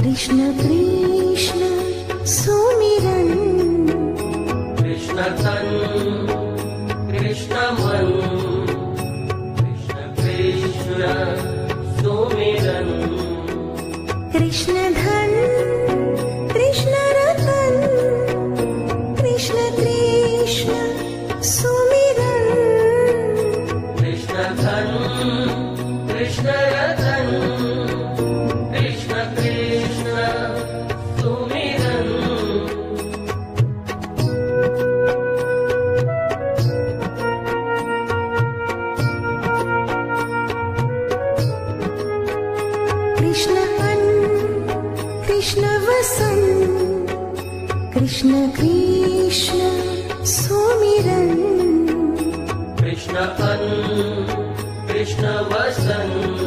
कृष्ण कृष्ण सुमिरन, कृष्ण तन कृष्ण मन, कृष्ण कृष्ण सुमिरन, कृष्ण धन कृष्ण रतन, कृष्ण कृष्ण सुमिरन, कृष्ण धन कृष्ण रतन, कृष्ण कृष्ण सुमिरन, कृष्ण अन्न कृष्ण वसन, कृष्ण कृष्ण सुमिरन, कृष्ण अन्न कृष्ण वसन,